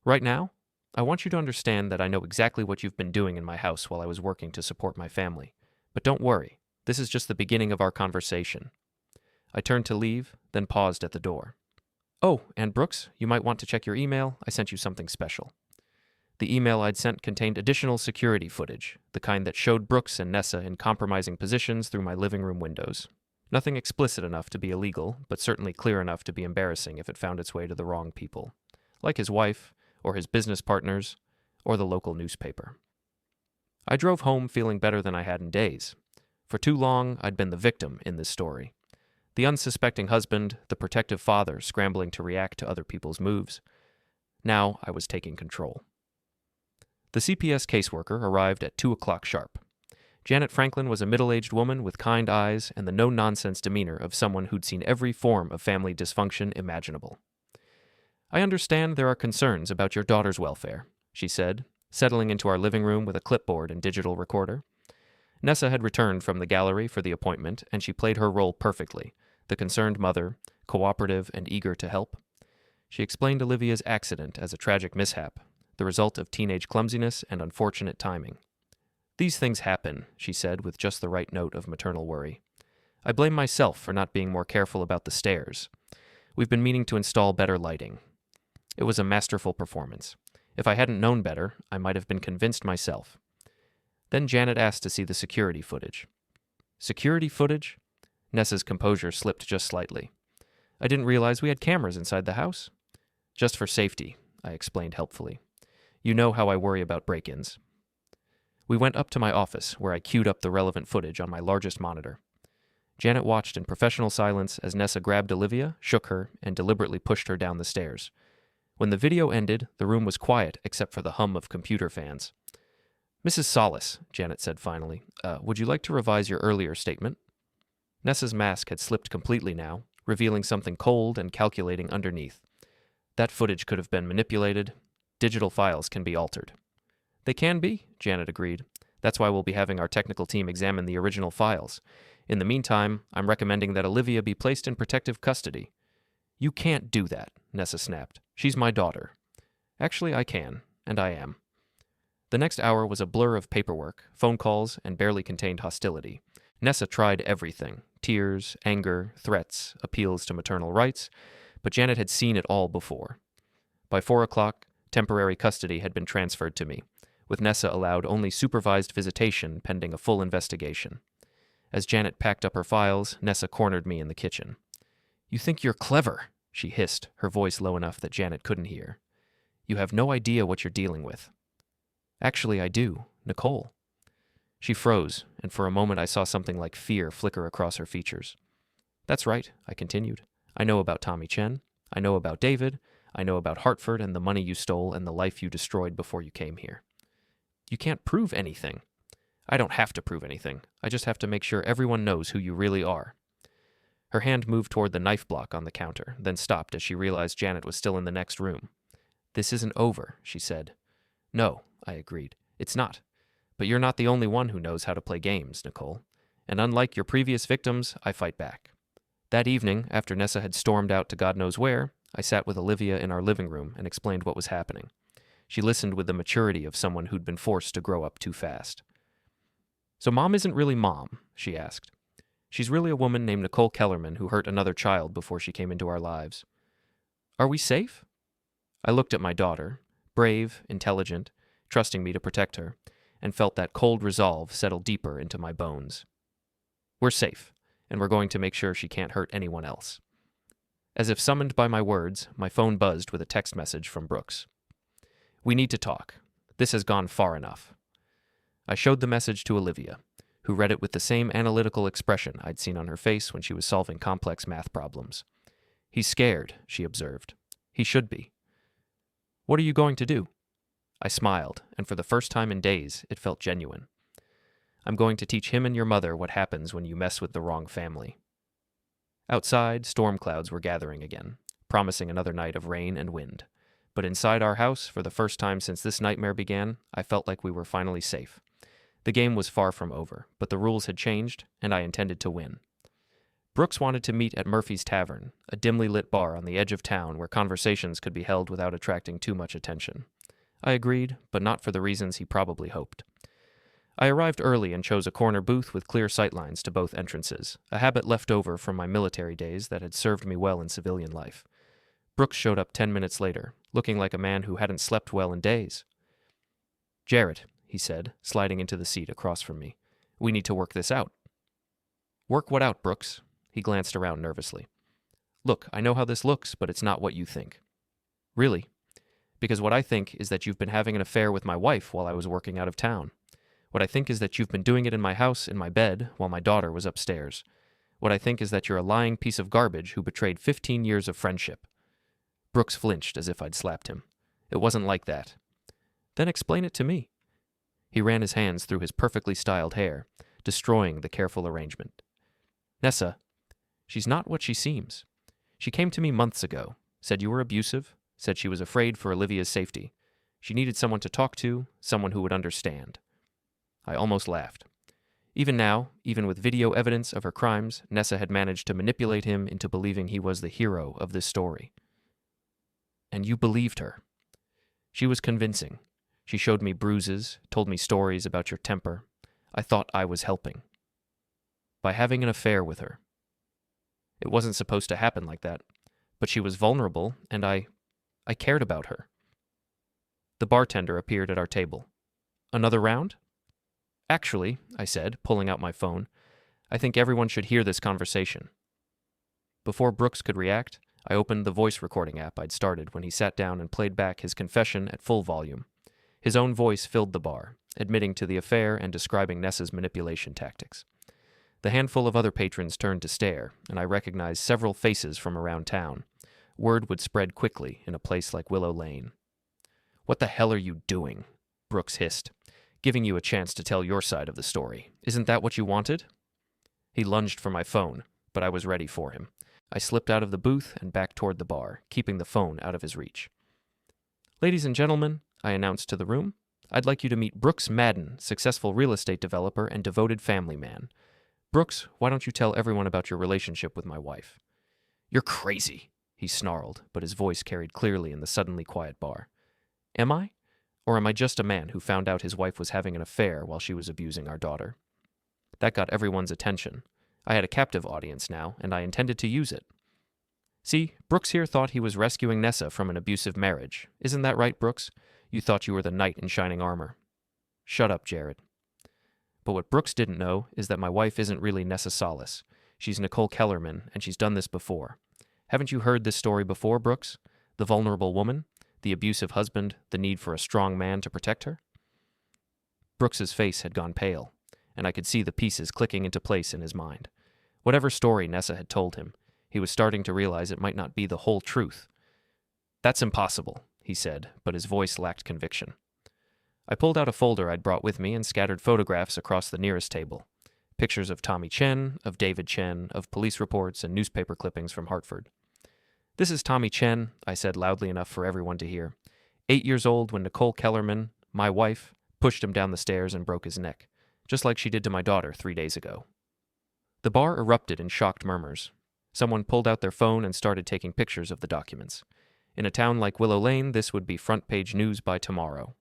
"Right now, I want you to understand that I know exactly what you've been doing in my house while I was working to support my family. But don't worry, this is just the beginning of our conversation." I turned to leave, then paused at the door. "Oh, and Brooks, you might want to check your email. I sent you something special." The email I'd sent contained additional security footage, the kind that showed Brooks and Nessa in compromising positions through my living room windows. Nothing explicit enough to be illegal, but certainly clear enough to be embarrassing if it found its way to the wrong people, like his wife, or his business partners, or the local newspaper. I drove home feeling better than I had in days. For too long, I'd been the victim in this story. The unsuspecting husband, the protective father scrambling to react to other people's moves. Now I was taking control. The CPS caseworker arrived at 2 o'clock sharp. Janet Franklin was a middle-aged woman with kind eyes and the no-nonsense demeanor of someone who'd seen every form of family dysfunction imaginable. "I understand there are concerns about your daughter's welfare," she said, settling into our living room with a clipboard and digital recorder. Nessa had returned from the gallery for the appointment, and she played her role perfectly, the concerned mother, cooperative and eager to help. She explained Olivia's accident as a tragic mishap, the result of teenage clumsiness and unfortunate timing. "These things happen," she said with just the right note of maternal worry. "I blame myself for not being more careful about the stairs. We've been meaning to install better lighting." It was a masterful performance. If I hadn't known better, I might have been convinced myself. Then Janet asked to see the security footage. "Security footage?" Nessa's composure slipped just slightly. "I didn't realize we had cameras inside the house." "Just for safety," I explained helpfully. "You know how I worry about break-ins." We went up to my office, where I queued up the relevant footage on my largest monitor. Janet watched in professional silence as Nessa grabbed Olivia, shook her, and deliberately pushed her down the stairs. When the video ended, the room was quiet except for the hum of computer fans. "Mrs. Sollace," Janet said finally, would you like to revise your earlier statement?" Nessa's mask had slipped completely now, revealing something cold and calculating underneath. "That footage could have been manipulated. Digital files can be altered." "They can be," Janet agreed. "That's why we'll be having our technical team examine the original files. In the meantime, I'm recommending that Olivia be placed in protective custody." "You can't do that," Nessa snapped. "She's my daughter." "Actually, I can, and I am." The next hour was a blur of paperwork, phone calls, and barely contained hostility. Nessa tried everything: tears, anger, threats, appeals to maternal rights, but Janet had seen it all before. By 4 o'clock, temporary custody had been transferred to me, with Nessa allowed only supervised visitation pending a full investigation. As Janet packed up her files, Nessa cornered me in the kitchen. "You think you're clever," she hissed, her voice low enough that Janet couldn't hear. "You have no idea what you're dealing with." "Actually, I do. Nicole." She froze, and for a moment I saw something like fear flicker across her features. "That's right," I continued. "I know about Tommy Chen. I know about David. I know about Hartford and the money you stole and the life you destroyed before you came here." "You can't prove anything." "I don't have to prove anything. I just have to make sure everyone knows who you really are." Her hand moved toward the knife block on the counter, then stopped as she realized Janet was still in the next room. "This isn't over," she said. "No," I agreed. "It's not. But you're not the only one who knows how to play games, Nicole. And unlike your previous victims, I fight back." That evening, after Nessa had stormed out to God knows where, I sat with Olivia in our living room and explained what was happening. She listened with the maturity of someone who'd been forced to grow up too fast. "So Mom isn't really Mom?" she asked. "She's really a woman named Nicole Kellerman who hurt another child before she came into our lives. Are we safe?" I looked at my daughter, brave, intelligent, trusting me to protect her, and felt that cold resolve settle deeper into my bones. "We're safe, and we're going to make sure she can't hurt anyone else." As if summoned by my words, my phone buzzed with a text message from Brooks. "We need to talk. This has gone far enough." I showed the message to Olivia, who read it with the same analytical expression I'd seen on her face when she was solving complex math problems. "He's scared," she observed. "He should be." "What are you going to do?" I smiled, and for the first time in days, it felt genuine. "I'm going to teach him and your mother what happens when you mess with the wrong family." Outside, storm clouds were gathering again, promising another night of rain and wind. But inside our house, for the first time since this nightmare began, I felt like we were finally safe. The game was far from over, but the rules had changed, and I intended to win. Brooks wanted to meet at Murphy's Tavern, a dimly lit bar on the edge of town where conversations could be held without attracting too much attention. I agreed, but not for the reasons he probably hoped. I arrived early and chose a corner booth with clear sightlines to both entrances, a habit left over from my military days that had served me well in civilian life. Brooks showed up 10 minutes later, looking like a man who hadn't slept well in days. "Jared," he said, sliding into the seat across from me. "We need to work this out." "Work what out, Brooks?" He glanced around nervously. "Look, I know how this looks, but it's not what you think." "Really?" "Because what I think is that you've been having an affair with my wife while I was working out of town. What I think is that you've been doing it in my house, in my bed, while my daughter was upstairs. What I think is that you're a lying piece of garbage who betrayed 15 years of friendship." Brooks flinched as if I'd slapped him. "It wasn't like that." "Then explain it to me." He ran his hands through his perfectly styled hair, destroying the careful arrangement. Nessa, she's not what she seems. She came to me months ago, said you were abusive, said she was afraid for Olivia's safety. She needed someone to talk to, someone who would understand. I almost laughed. Even now, even with video evidence of her crimes, Nessa had managed to manipulate him into believing he was the hero of this story. And you believed her. She was convincing. She showed me bruises, told me stories about your temper. I thought I was helping. By having an affair with her. It wasn't supposed to happen like that, but she was vulnerable, and I cared about her. The bartender appeared at our table. Another round? Actually, I said, pulling out my phone, I think everyone should hear this conversation. Before Brooks could react, I opened the voice recording app I'd started when he sat down and played back his confession at full volume. His own voice filled the bar, admitting to the affair and describing Nessa's manipulation tactics. The handful of other patrons turned to stare, and I recognized several faces from around town. Word would spread quickly in a place like Willow Lane. "What the hell are you doing?" Brooks hissed. "Giving you a chance to tell your side of the story. Isn't that what you wanted?" He lunged for my phone, but I was ready for him. I slipped out of the booth and back toward the bar, keeping the phone out of his reach. "Ladies and gentlemen," I announced to the room, "I'd like you to meet Brooks Madden, successful real estate developer and devoted family man. Brooks, why don't you tell everyone about your relationship with my wife?" "You're crazy," he snarled, but his voice carried clearly in the suddenly quiet bar. Am I? Or am I just a man who found out his wife was having an affair while she was abusing our daughter? That got everyone's attention. I had a captive audience now, and I intended to use it. See, Brooks here thought he was rescuing Nessa from an abusive marriage. Isn't that right, Brooks? You thought you were the knight in shining armor. Shut up, Jared. But what Brooks didn't know is that my wife isn't really Nessa Sollace. She's Nicole Kellerman, and she's done this before. Haven't you heard this story before, Brooks? The vulnerable woman? The abusive husband? The need for a strong man to protect her? Brooks's face had gone pale, and I could see the pieces clicking into place in his mind. Whatever story Nessa had told him, he was starting to realize it might not be the whole truth. That's impossible, he said, but his voice lacked conviction. I pulled out a folder I'd brought with me and scattered photographs across the nearest table. Pictures of Tommy Chen, of David Chen, of police reports and newspaper clippings from Hartford. This is Tommy Chen, I said loudly enough for everyone to hear. 8 years old when Nicole Kellerman, my wife, pushed him down the stairs and broke his neck, just like she did to my daughter 3 days ago. The bar erupted in shocked murmurs. Someone pulled out their phone and started taking pictures of the documents. In a town like Willow Lane, this would be front-page news by tomorrow.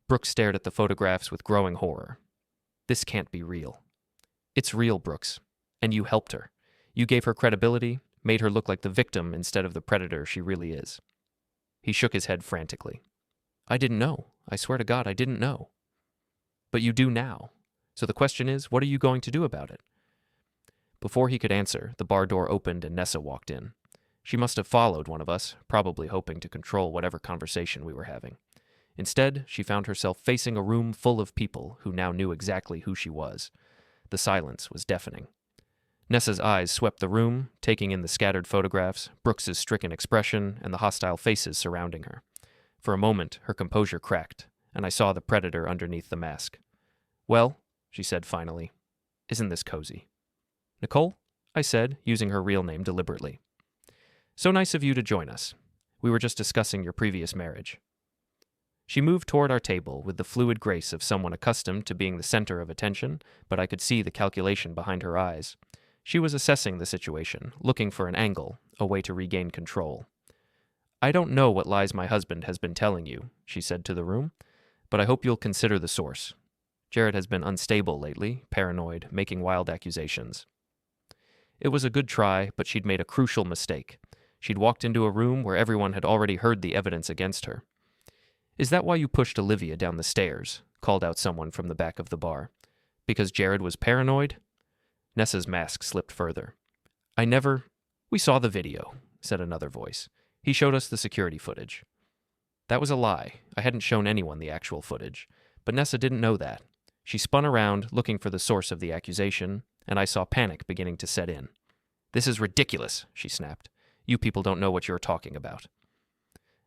Brooks stared at the photographs with growing horror. This can't be real. It's real, Brooks. And you helped her. You gave her credibility, made her look like the victim instead of the predator she really is. He shook his head frantically. I didn't know. I swear to God, I didn't know. But you do now. So the question is, what are you going to do about it? Before he could answer, the bar door opened and Nessa walked in. She must have followed one of us, probably hoping to control whatever conversation we were having. Instead, she found herself facing a room full of people who now knew exactly who she was. The silence was deafening. Nessa's eyes swept the room, taking in the scattered photographs, Brooks's stricken expression, and the hostile faces surrounding her. For a moment, her composure cracked, and I saw the predator underneath the mask. Well, she said finally, isn't this cozy? Nicole? I said, using her real name deliberately. So nice of you to join us. We were just discussing your previous marriage. She moved toward our table with the fluid grace of someone accustomed to being the center of attention, but I could see the calculation behind her eyes. She was assessing the situation, looking for an angle, a way to regain control. I don't know what lies my husband has been telling you, she said to the room, but I hope you'll consider the source. Jared has been unstable lately, paranoid, making wild accusations. It was a good try, but she'd made a crucial mistake. She'd walked into a room where everyone had already heard the evidence against her. Is that why you pushed Olivia down the stairs? Called out someone from the back of the bar. Because Jared was paranoid? Nessa's mask slipped further. We saw the video, said another voice. He showed us the security footage. That was a lie. I hadn't shown anyone the actual footage. But Nessa didn't know that. She spun around, looking for the source of the accusation, and I saw panic beginning to set in. This is ridiculous, she snapped. You people don't know what you're talking about.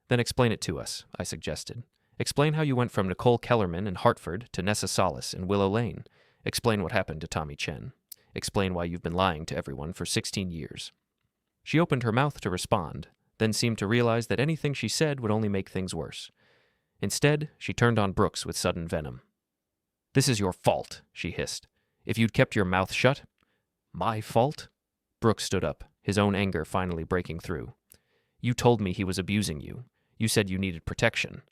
Then explain it to us, I suggested. Explain how you went from Nicole Kellerman in Hartford to Nessa Sollace in Willow Lane. Explain what happened to Tommy Chen. Explain why you've been lying to everyone for 16 years. She opened her mouth to respond, then seemed to realize that anything she said would only make things worse. Instead, she turned on Brooks with sudden venom. "This is your fault," she hissed. "If you'd kept your mouth shut—" "My fault?" Brooks stood up, his own anger finally breaking through. "You told me he was abusing you. You said you needed protection."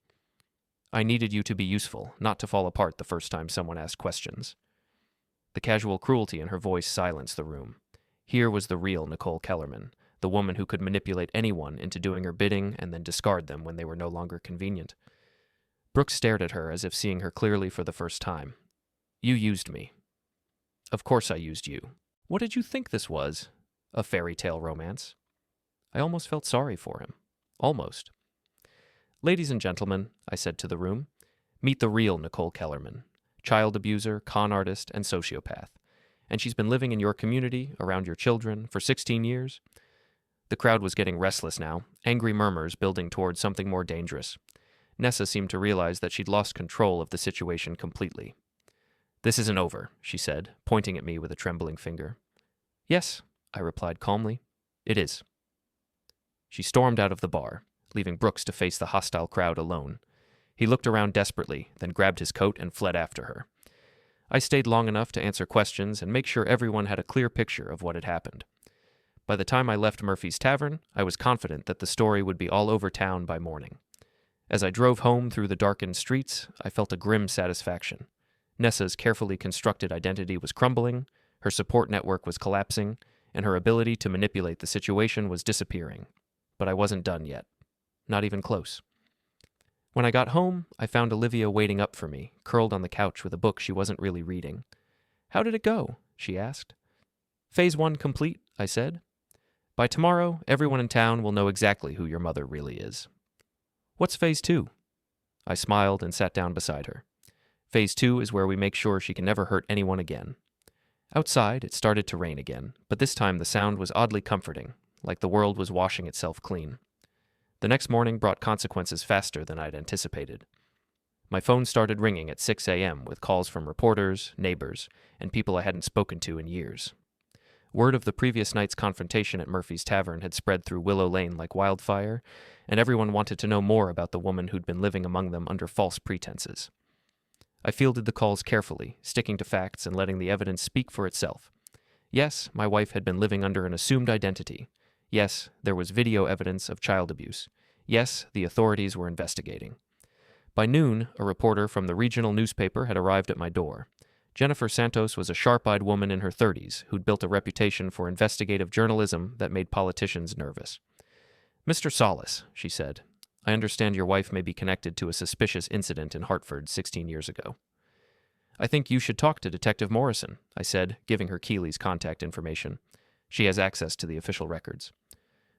"I needed you to be useful, not to fall apart the first time someone asked questions." The casual cruelty in her voice silenced the room. Here was the real Nicole Kellerman, the woman who could manipulate anyone into doing her bidding and then discard them when they were no longer convenient. Brooks stared at her as if seeing her clearly for the first time. "You used me." "Of course I used you. What did you think this was? A fairy tale romance?" I almost felt sorry for him. Almost. "Ladies and gentlemen," I said to the room, "meet the real Nicole Kellerman, child abuser, con artist, and sociopath. And she's been living in your community, around your children, for 16 years. The crowd was getting restless now, angry murmurs building towards something more dangerous. Nessa seemed to realize that she'd lost control of the situation completely. "This isn't over," she said, pointing at me with a trembling finger. "Yes," I replied calmly. "It is." She stormed out of the bar, leaving Brooks to face the hostile crowd alone. He looked around desperately, then grabbed his coat and fled after her. I stayed long enough to answer questions and make sure everyone had a clear picture of what had happened. By the time I left Murphy's Tavern, I was confident that the story would be all over town by morning. As I drove home through the darkened streets, I felt a grim satisfaction. Nessa's carefully constructed identity was crumbling, her support network was collapsing, and her ability to manipulate the situation was disappearing. But I wasn't done yet. Not even close. When I got home, I found Olivia waiting up for me, curled on the couch with a book she wasn't really reading. "How did it go?" she asked. "Phase 1 complete," I said. "By tomorrow, everyone in town will know exactly who your mother really is." "What's Phase 2? I smiled and sat down beside her. Phase 2 is where we make sure she can never hurt anyone again. Outside, it started to rain again, but this time the sound was oddly comforting, like the world was washing itself clean. The next morning brought consequences faster than I'd anticipated. My phone started ringing at 6 a.m. with calls from reporters, neighbors, and people I hadn't spoken to in years. Word of the previous night's confrontation at Murphy's Tavern had spread through Willow Lane like wildfire, and everyone wanted to know more about the woman who'd been living among them under false pretenses. I fielded the calls carefully, sticking to facts and letting the evidence speak for itself. Yes, my wife had been living under an assumed identity. Yes, there was video evidence of child abuse. Yes, the authorities were investigating. By noon, a reporter from the regional newspaper had arrived at my door. Jennifer Santos was a sharp-eyed woman in her 30s who'd built a reputation for investigative journalism that made politicians nervous. "Mr. Sollace," she said, "I understand your wife may be connected to a suspicious incident in Hartford 16 years ago." "I think you should talk to Detective Morrison," I said, giving her Keeley's contact information. She has access to the official records.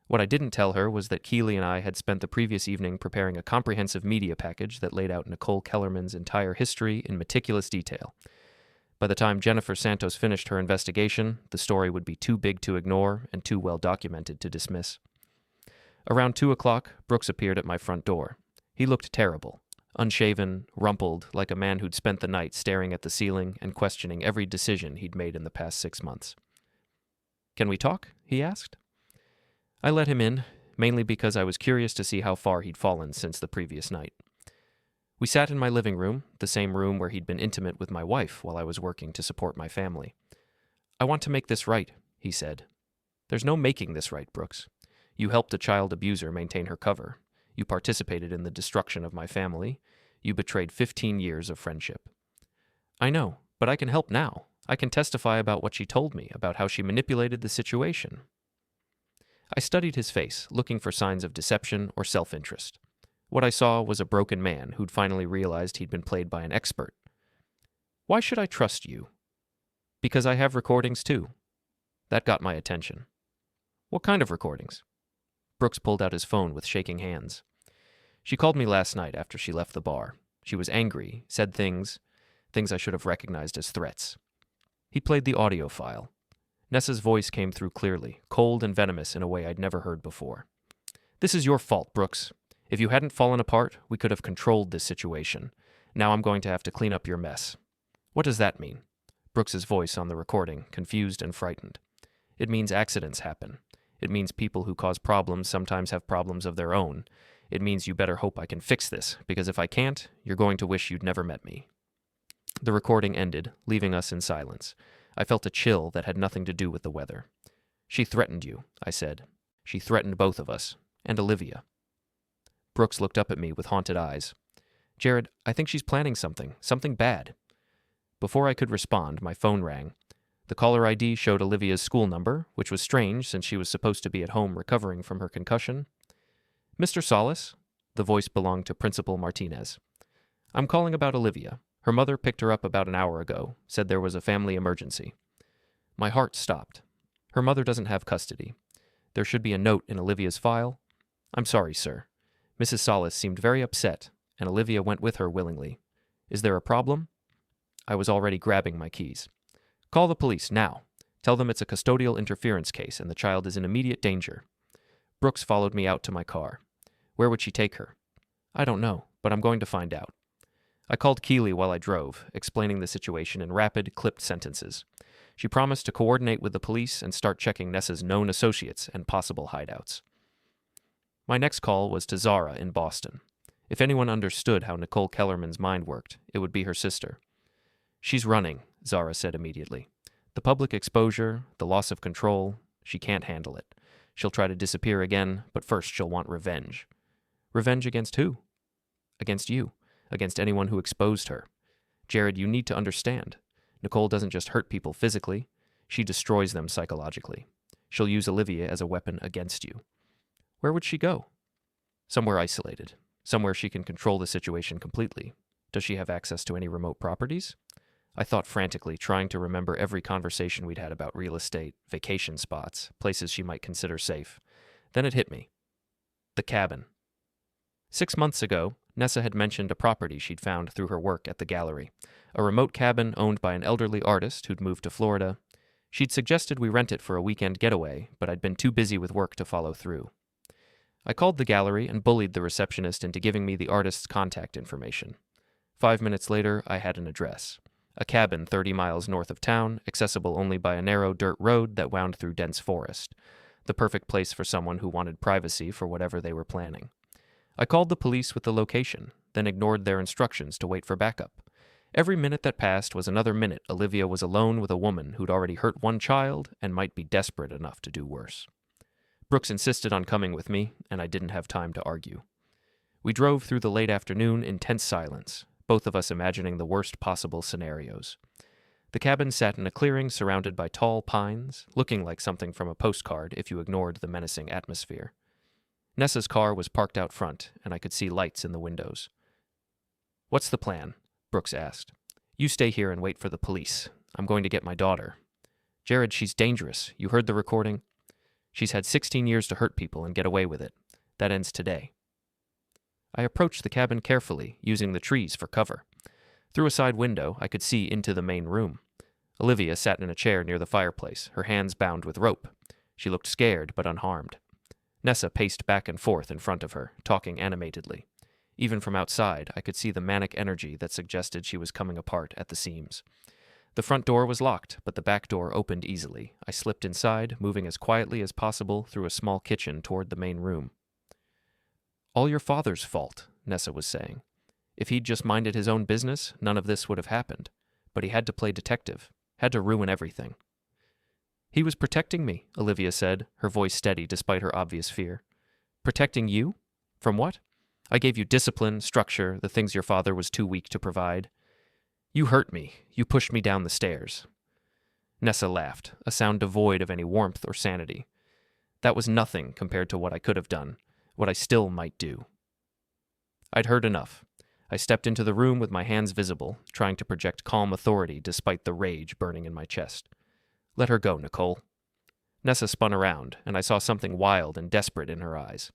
What I didn't tell her was that Keeley and I had spent the previous evening preparing a comprehensive media package that laid out Nicole Kellerman's entire history in meticulous detail. By the time Jennifer Santos finished her investigation, the story would be too big to ignore and too well documented to dismiss. Around 2 o'clock, Brooks appeared at my front door. He looked terrible, unshaven, rumpled, like a man who'd spent the night staring at the ceiling and questioning every decision he'd made in the past 6 months. "Can we talk?" he asked. I let him in, mainly because I was curious to see how far he'd fallen since the previous night. We sat in my living room, the same room where he'd been intimate with my wife while I was working to support my family. "I want to make this right," he said. "There's no making this right, Brooks. You helped a child abuser maintain her cover. You participated in the destruction of my family. You betrayed 15 years of friendship." "I know, but I can help now. I can testify about what she told me, about how she manipulated the situation." I studied his face, looking for signs of deception or self-interest. What I saw was a broken man who'd finally realized he'd been played by an expert. "Why should I trust you?" "Because I have recordings too." That got my attention. "What kind of recordings?" Brooks pulled out his phone with shaking hands. "She called me last night after she left the bar. She was angry, said things I should have recognized as threats." He played the audio file. Nessa's voice came through clearly, cold and venomous in a way I'd never heard before. "This is your fault, Brooks. If you hadn't fallen apart, we could have controlled this situation. Now I'm going to have to clean up your mess." "What does that mean?" Brooks's voice on the recording, confused and frightened. "It means accidents happen. It means people who cause problems sometimes have problems of their own. It means you better hope I can fix this, because if I can't, you're going to wish you'd never met me." The recording ended, leaving us in silence. I felt a chill that had nothing to do with the weather. "She threatened you," I said. "She threatened both of us, and Olivia." Brooks looked up at me with haunted eyes. "Jared, I think she's planning something bad." Before I could respond, my phone rang. The caller ID showed Olivia's school number, which was strange since she was supposed to be at home recovering from her concussion. "Mr. Sollace?" The voice belonged to Principal Martinez. "I'm calling about Olivia. Her mother picked her up about an hour ago, said there was a family emergency." My heart stopped. Her mother doesn't have custody. There should be a note in Olivia's file. "I'm sorry, sir." Mrs. Sollace seemed very upset, and Olivia went with her willingly. "Is there a problem?" I was already grabbing my keys. "Call the police, now. Tell them it's a custodial interference case and the child is in immediate danger." Brooks followed me out to my car. Where would she take her? "I don't know, but I'm going to find out." I called Keeley while I drove, explaining the situation in rapid, clipped sentences. She promised to coordinate with the police and start checking Nessa's known associates and possible hideouts. My next call was to Zara in Boston. If anyone understood how Nicole Kellerman's mind worked, it would be her sister. "She's running," Zara said immediately. "The public exposure, the loss of control, she can't handle it. She'll try to disappear again, but first she'll want revenge." "Revenge against who?" "Against you. Against anyone who exposed her. Jared, you need to understand. Nicole doesn't just hurt people physically. She destroys them psychologically. She'll use Olivia as a weapon against you." "Where would she go?" "Somewhere isolated. Somewhere she can control the situation completely. Does she have access to any remote properties?" I thought frantically, trying to remember every conversation we'd had about real estate, vacation spots, places she might consider safe. Then it hit me. The cabin. 6 months ago, Nessa had mentioned a property she'd found through her work at the gallery, a remote cabin owned by an elderly artist who'd moved to Florida. She'd suggested we rent it for a weekend getaway, but I'd been too busy with work to follow through. I called the gallery and bullied the receptionist into giving me the artist's contact information. 5 minutes later, I had an address. A cabin 30 miles north of town, accessible only by a narrow dirt road that wound through dense forest. The perfect place for someone who wanted privacy for whatever they were planning. I called the police with the location, then ignored their instructions to wait for backup. Every minute that passed was another minute Olivia was alone with a woman who'd already hurt one child and might be desperate enough to do worse. Brooks insisted on coming with me, and I didn't have time to argue. We drove through the late afternoon in tense silence, both of us imagining the worst possible scenarios. The cabin sat in a clearing surrounded by tall pines, looking like something from a postcard if you ignored the menacing atmosphere. Nessa's car was parked out front, and I could see lights in the windows. "What's the plan?" Brooks asked. "You stay here and wait for the police. I'm going to get my daughter." "Jared, she's dangerous. You heard the recording?" "She's had 16 years to hurt people and get away with it. That ends today." I approached the cabin carefully, using the trees for cover. Through a side window, I could see into the main room. Olivia sat in a chair near the fireplace, her hands bound with rope. She looked scared but unharmed. Nessa paced back and forth in front of her, talking animatedly. Even from outside, I could see the manic energy that suggested she was coming apart at the seams. The front door was locked, but the back door opened easily. I slipped inside, moving as quietly as possible through a small kitchen toward the main room. "All your father's fault," Nessa was saying. "If he'd just minded his own business, none of this would have happened. But he had to play detective, had to ruin everything." "He was protecting me," Olivia said, her voice steady despite her obvious fear. "Protecting you? From what? I gave you discipline, structure, the things your father was too weak to provide. You hurt me. You pushed me down the stairs." Nessa laughed, a sound devoid of any warmth or sanity. "That was nothing compared to what I could have done, what I still might do." I'd heard enough. I stepped into the room with my hands visible, trying to project calm authority despite the rage burning in my chest. "Let her go, Nicole." Nessa spun around, and I saw something wild and desperate in her eyes.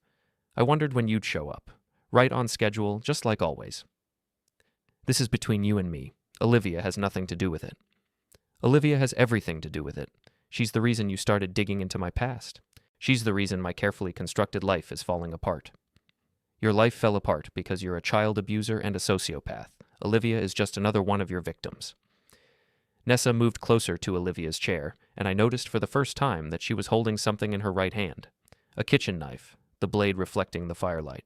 "I wondered when you'd show up. Right on schedule, just like always." "This is between you and me. Olivia has nothing to do with it." "Olivia has everything to do with it. She's the reason you started digging into my past. She's the reason my carefully constructed life is falling apart." Your life fell apart because you're a child abuser and a sociopath. Olivia is just another one of your victims. Nessa moved closer to Olivia's chair, and I noticed for the first time that she was holding something in her right hand. A kitchen knife, the blade reflecting the firelight.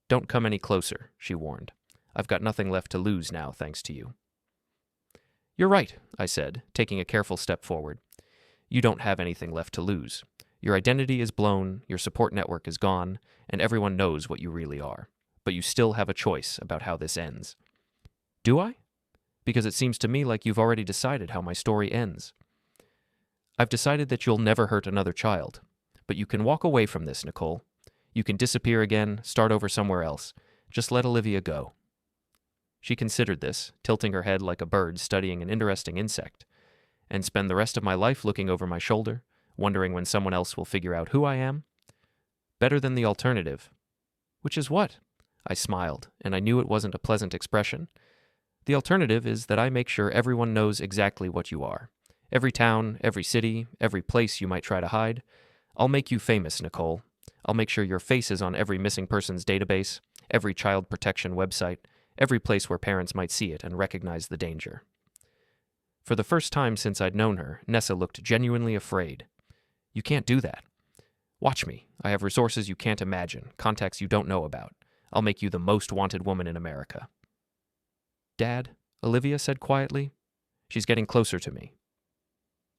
Don't come any closer, she warned. I've got nothing left to lose now, thanks to you. You're right, I said, taking a careful step forward. You don't have anything left to lose. Your identity is blown, your support network is gone, and everyone knows what you really are. But you still have a choice about how this ends. Do I? Because it seems to me like you've already decided how my story ends. I've decided that you'll never hurt another child. But you can walk away from this, Nicole. You can disappear again, start over somewhere else. Just let Olivia go. She considered this, tilting her head like a bird studying an interesting insect. And spend the rest of my life looking over my shoulder, wondering when someone else will figure out who I am? Better than the alternative. Which is what? I smiled, and I knew it wasn't a pleasant expression. The alternative is that I make sure everyone knows exactly what you are. Every town, every city, every place you might try to hide. I'll make you famous, Nicole. I'll make sure your face is on every missing persons database, every child protection website, every place where parents might see it and recognize the danger. For the first time since I'd known her, Nessa looked genuinely afraid. You can't do that. Watch me. I have resources you can't imagine, contacts you don't know about. I'll make you the most wanted woman in America. Dad, Olivia said quietly. She's getting closer to me.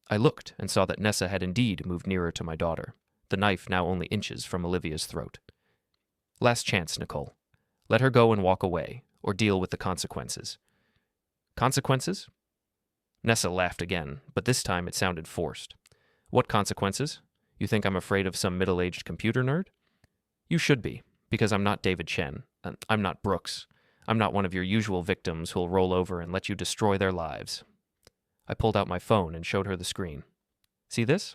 I looked and saw that Nessa had indeed moved nearer to my daughter, the knife now only inches from Olivia's throat. Last chance, Nicole. Let her go and walk away, or deal with the consequences. Consequences? Nessa laughed again, but this time it sounded forced. What consequences? You think I'm afraid of some middle-aged computer nerd? You should be, because I'm not David Chen. I'm not Brooks. I'm not one of your usual victims who'll roll over and let you destroy their lives. I pulled out my phone and showed her the screen. See this?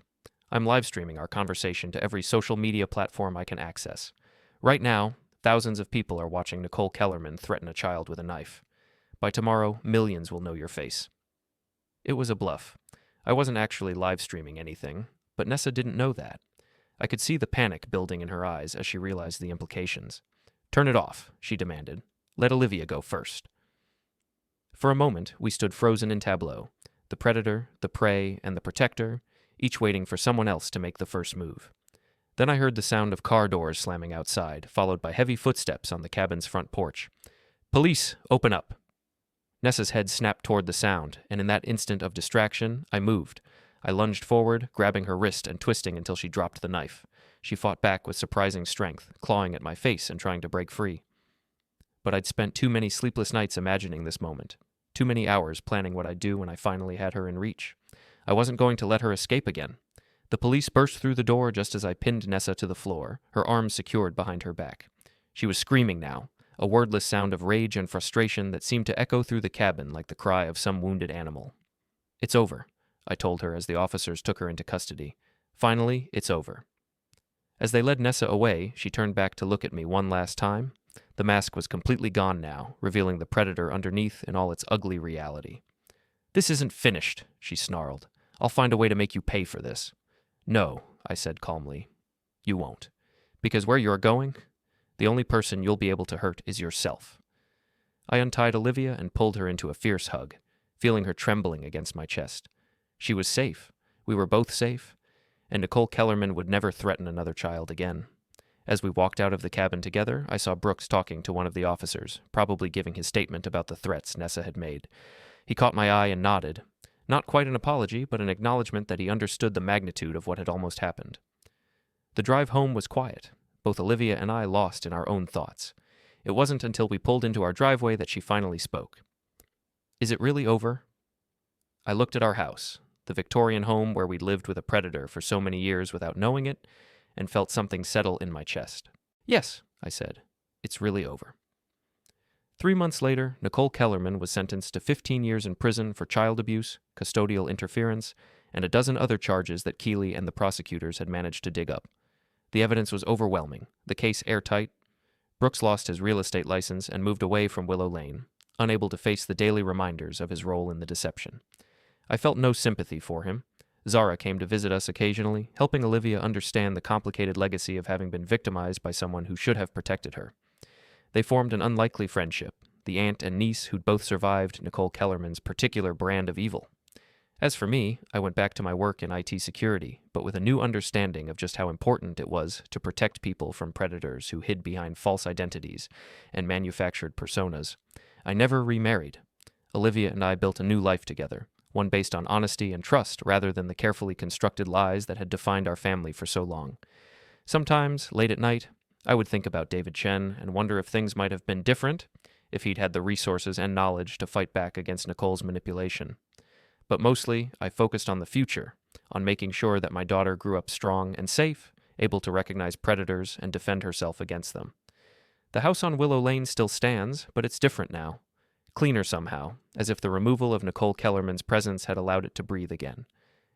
I'm live streaming our conversation to every social media platform I can access. Right now, thousands of people are watching Nicole Kellerman threaten a child with a knife. By tomorrow, millions will know your face. It was a bluff. I wasn't actually live streaming anything, but Nessa didn't know that. I could see the panic building in her eyes as she realized the implications. Turn it off, she demanded. Let Olivia go first. For a moment, we stood frozen in tableau. The predator, the prey, and the protector, each waiting for someone else to make the first move. Then I heard the sound of car doors slamming outside, followed by heavy footsteps on the cabin's front porch. Police, open up. Nessa's head snapped toward the sound, and in that instant of distraction, I moved. I lunged forward, grabbing her wrist and twisting until she dropped the knife. She fought back with surprising strength, clawing at my face and trying to break free. But I'd spent too many sleepless nights imagining this moment. Too many hours planning what I'd do when I finally had her in reach. I wasn't going to let her escape again. The police burst through the door just as I pinned Nessa to the floor, her arms secured behind her back. She was screaming now, a wordless sound of rage and frustration that seemed to echo through the cabin like the cry of some wounded animal. It's over, I told her as the officers took her into custody. Finally, it's over. As they led Nessa away, she turned back to look at me one last time. The mask was completely gone now, revealing the predator underneath in all its ugly reality. This isn't finished, she snarled. I'll find a way to make you pay for this. No, I said calmly. You won't. Because where you're going, the only person you'll be able to hurt is yourself. I untied Olivia and pulled her into a fierce hug, feeling her trembling against my chest. She was safe. We were both safe. And Nicole Kellerman would never threaten another child again. As we walked out of the cabin together, I saw Brooks talking to one of the officers, probably giving his statement about the threats Nessa had made. He caught my eye and nodded. Not quite an apology, but an acknowledgement that he understood the magnitude of what had almost happened. The drive home was quiet, both Olivia and I lost in our own thoughts. It wasn't until we pulled into our driveway that she finally spoke. Is it really over? I looked at our house, the Victorian home where we'd lived with a predator for so many years without knowing it, and felt something settle in my chest. Yes, I said. It's really over. 3 months later, Nicole Kellerman was sentenced to 15 years in prison for child abuse, custodial interference, and a dozen other charges that Keeley and the prosecutors had managed to dig up. The evidence was overwhelming, the case airtight. Brooks lost his real estate license and moved away from Willow Lane, unable to face the daily reminders of his role in the deception. I felt no sympathy for him. Zara came to visit us occasionally, helping Olivia understand the complicated legacy of having been victimized by someone who should have protected her. They formed an unlikely friendship, the aunt and niece who'd both survived Nicole Kellerman's particular brand of evil. As for me, I went back to my work in IT security, but with a new understanding of just how important it was to protect people from predators who hid behind false identities and manufactured personas. I never remarried. Olivia and I built a new life together, one based on honesty and trust rather than the carefully constructed lies that had defined our family for so long. Sometimes, late at night, I would think about David Chen and wonder if things might have been different if he'd had the resources and knowledge to fight back against Nicole's manipulation. But mostly, I focused on the future, on making sure that my daughter grew up strong and safe, able to recognize predators and defend herself against them. The house on Willow Lane still stands, but it's different now. Cleaner somehow, as if the removal of Nicole Kellerman's presence had allowed it to breathe again.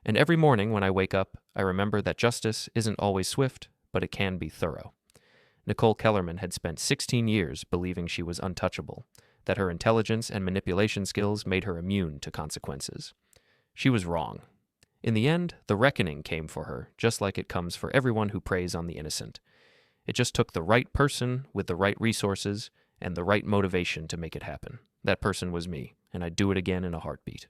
And every morning when I wake up, I remember that justice isn't always swift, but it can be thorough. Nicole Kellerman had spent 16 years believing she was untouchable, that her intelligence and manipulation skills made her immune to consequences. She was wrong. In the end, the reckoning came for her, just like it comes for everyone who preys on the innocent. It just took the right person with the right resources and the right motivation to make it happen. That person was me, and I'd do it again in a heartbeat.